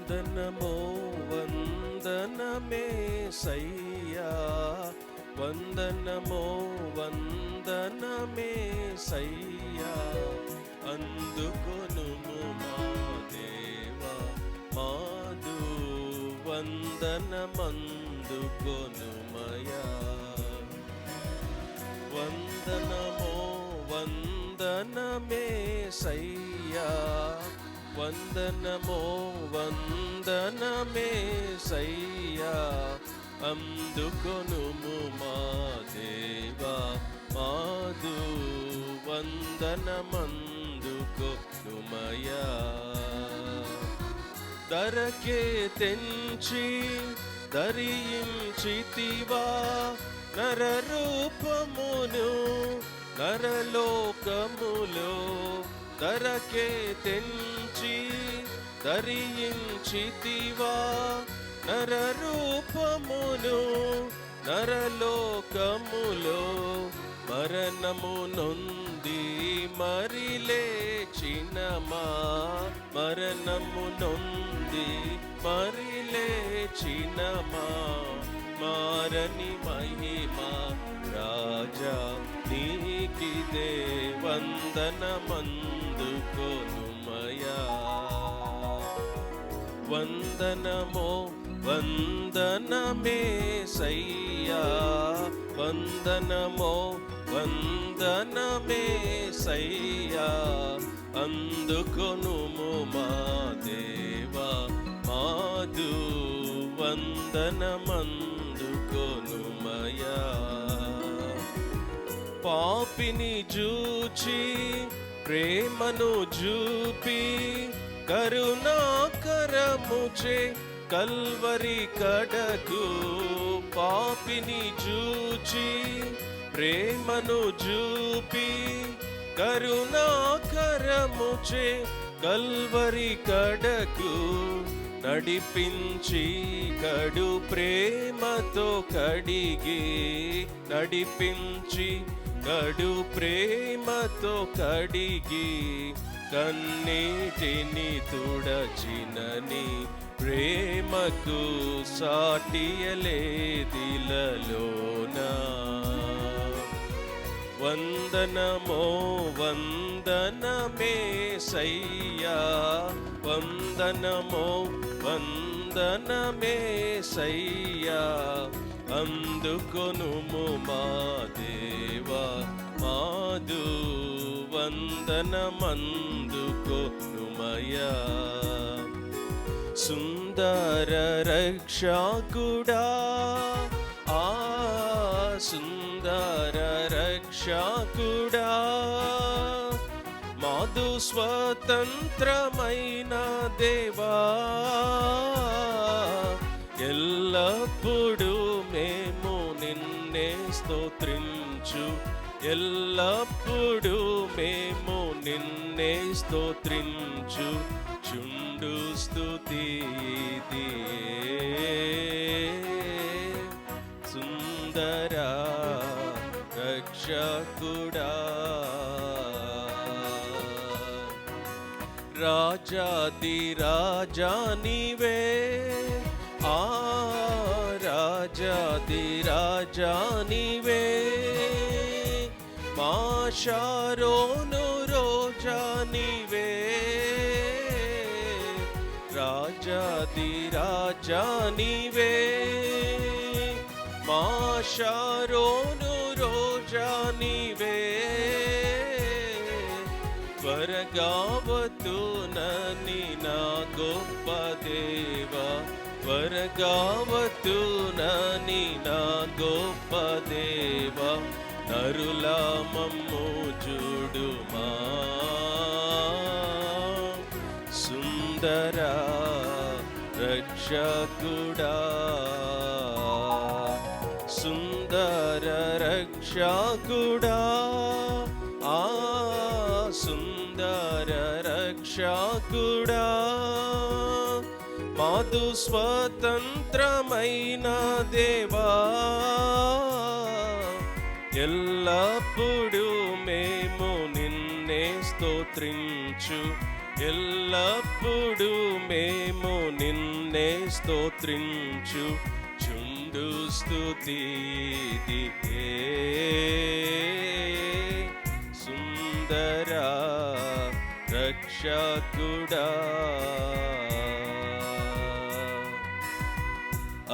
వందనమో వందనమేసయ్యా, వందనమో వందనమేసయ్యా, అందుకొనుము మా దేవా మాదు వందనమందుకొనుమయా. వందనమో వందనమేసయ్యా, వందనమో వందనమేసయ్యా, అందుకొనుము మా దేవా మాదు వందనమందుకొనుమయా. ధరకే తెంచి ధరించితివా నరరూపమును నరలోకములో, ధరకే తెంచి ధరించితివా నరరూపమును నరలోకములో, మరణము నొంది మరి లేచినమా, మరణము నొంది మరి లేచినమా, మారని మహిమా రాజా నీకిదే వందనమందుకొనుమయా. వందనమో వందనమేసయ్యా, వందనమో వందనమేసయ్యా, అందుకొనుము మా దేవా మాదు వందనమందుకొనుమయా. పాపిని జూచి ప్రేమను జూపి కరుణాకరముచే కల్వరి కడకు, పాపిని జూచి ప్రేమను జూపి కరుణాకరముచే కల్వరి కడకు నడిపించి కడు ప్రేమతో కడిగి, నడిపించి కడు ప్రేమతో కడిగి, కన్నీటిని తుడచినని ప్రేమకు సాటియలేదిలలోనా. వందనమో వందనమేసయ్యా, వందనమో వందనమేసయ్యా, అందుకొనుము మా దేవా మాదు వందనమందుకొనుమయా. సుందర రక్షకుడా, ఆ సుందర రక్షకుడా, మాదు స్వతంత్రమైన దేవా, ఎల్లప్పుడూ మేము నిన్నే స్తోత్రించు, ఎల్లప్పుడూ మేము నిన్నే స్తోత్రించు చుండు స్తుతి సుందర రక్షకుడా. రాజాది రాజా నీవే, ఆ రాజాది రాజా నీవే, మా షారోను రోజా నీవే, రాజాది రాజా నీవే, మా షారోను రోజా నీవే, త్వరగావతునని నా గొప్ప దేవా, త్వరగావతునని నా గొప్ప దేవా, నరులా మమ్ము చూడుమా. సుందర రక్షకుడా, సుందర రక్షకుడా, ఆ సుందర రక్షకుడా, మాదు స్వతంత్రమైన దేవా, ఎల్లప్పుడూ మేము నిన్నే స్తోత్రించు, ఎల్లప్పుడు మేము నిన్నే స్తోత్రించు చుండు స్తుతి సుందర రక్షకుడా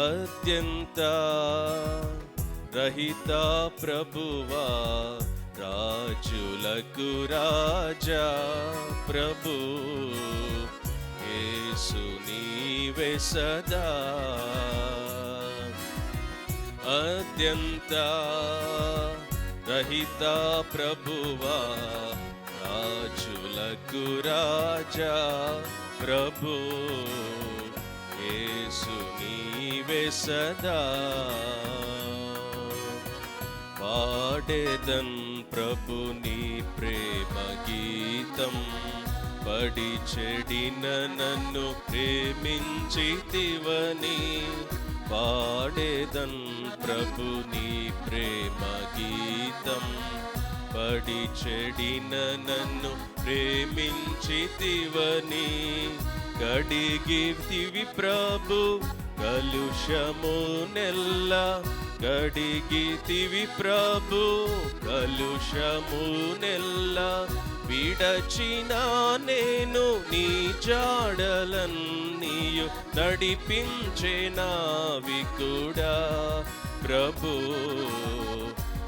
అత్యంత రహిత ప్రభువా రాజులకు రాజా ప్రభు యేసు నీవే సదా అత్యంత రహిత ప్రభువా రాజులకు రాజా ప్రభు యేసు నీవే సదా పాడేదన్ ప్రభు నీ ప్రేమ గీతం పడి చెడిన నన్ను ప్రేమించితివని పాడేదన్ ప్రభు నీ ప్రేమ గీతం పడి చెడిన నన్ను ప్రేమించితివని కడిగితివి ప్రభు కలుషము నెల్ల గడిగితివి ప్రభు కలుషము నెల్ల విడచిన నేను నీ జాడలన్నీయు నడిపించే నావికుడా ప్రభు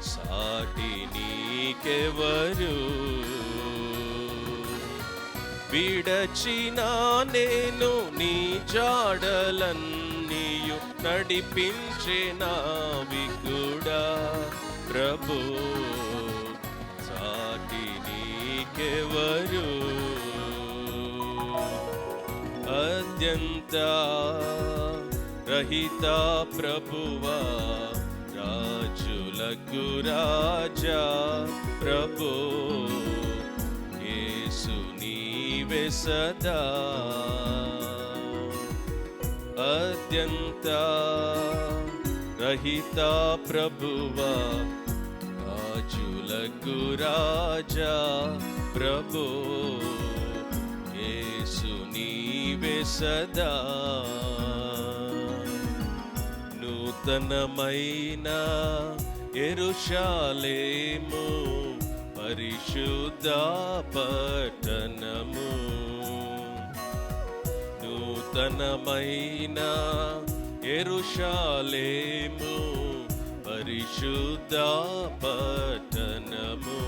సాటి నీకెవరు విడచిన నేను నీ జాడలన్నీయు నడిపించే నావికుడా ప్రభు సాటి నీకెవరు అత్యంత రహిత ప్రభువా రాజులకు రాజా ప్రభు యేసు నీవే సదా అత్యంత రహిత ప్రభువా రాజులకు రాజా ప్రభు యేసు నీవే సదా నూతనమైన యెరూషలేము పరిశుద్ధ పట్టణము నూతనమైన యెరూషలేము పరిశుద్ధ పట్టణము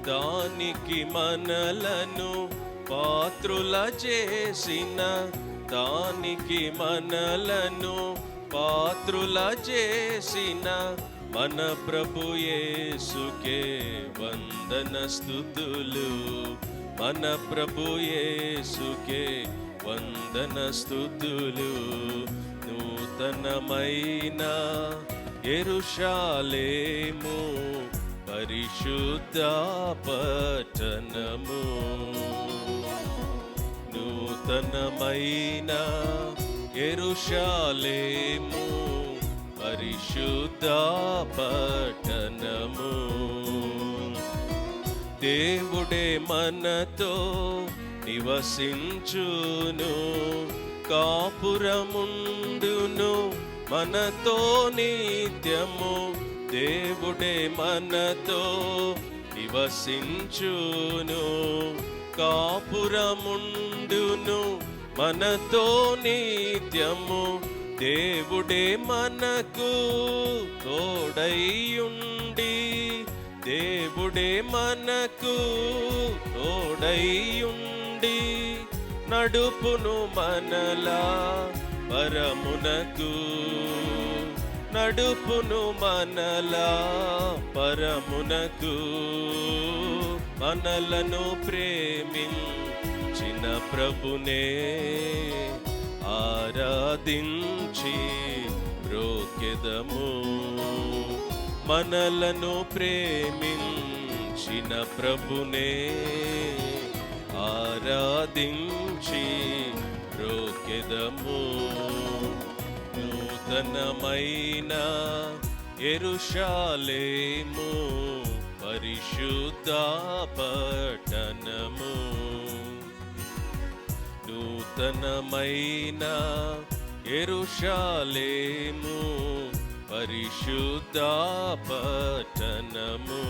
దానికి మనలను పాత్రుల చేసిన దానికి మనలను పాత్రుల చేసిన మన ప్రభు యేసుకే వందన స్తుతులు మన ప్రభు యేసుకే వందన స్తుతులు నూతనమైన యెరూషలేము పరిశుద్ధ పట్టణము నూతనమైన యెరూషలేము పరిశుద్ధ పట్టణము దేవుడే మనతో నివసించును కాపురముండును మనతో నిత్యము దేవుడే మనతో నివసించును కాపురముండును మనతో నిత్యము దేవుడే మనకు తోడైయుండి దేవుడే మనకు తోడైయుండి నడుపును మనలా పరమునకు నడుపును మనలా పరమునకు మనలను ప్రేమించిన ప్రభునే ఆరాధించి బ్రోకెదము మనలను ప్రేమించిన ప్రభునే ఆరాధించి బ్రోకెదము నూతనమైన యెరూషలేము పరిశుద్ధ పట్టణము నూతనమైన యెరూషలేము పరిశుద్ధ పట్టణము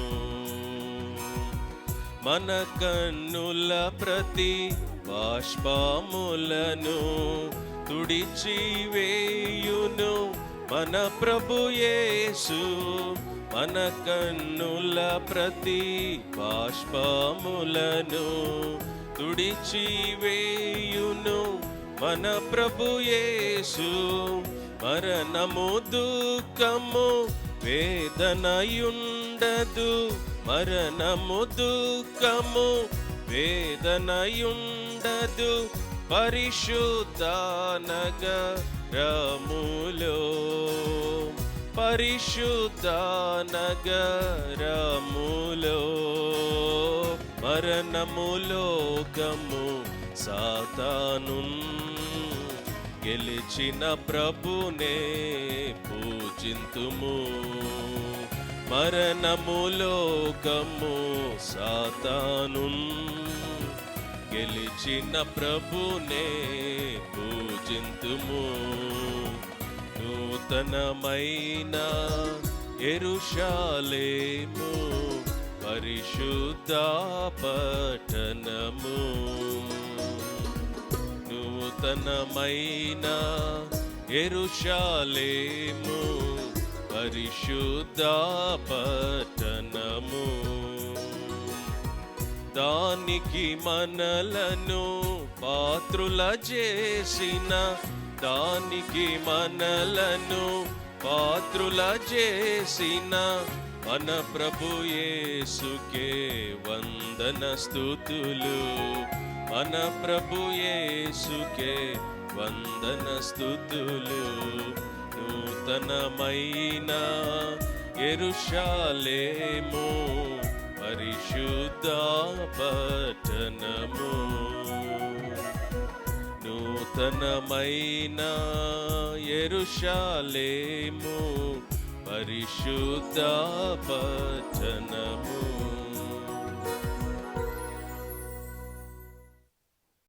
మన కన్నుల ప్రతి బాష్పములను తుడిచి వేయును మన ప్రభు యేసు మన కన్నుల ప్రతి బాష్పములను తుడిచి వేయును మన ప్రభు యేసు మరణము దుఃఖము వేదనయుండదు మరణము దుఃఖము వేదనయుండదు పరిశుద్ధ నగరములో పరిశుద్ధ నగరములో మరణము లోకము సాతాను గెలిచిన ప్రభునే పూజింతుము మరణము లోకము సాతాను గెలిచిన ప్రభునే పూజింతుము నూతనమైన యెరూషలేము పరిశుద్ధ పట్టణము నూతనమైన యెరూషలేము పరిశుద్ధ పట్టణము దానికి మనలను పాత్రుల చేసిన దానికి మనలను పాత్రుల చేసిన మన ప్రభు యేసుకే వందన స్తుతులు మన ప్రభు యేసుకే వందన స్తుతులు నూతనమైన యెరూషలేము పరిశుద్ధ పట్టణము నూతనమైన యెరూషలేము పరిశుద్ధ పట్టణము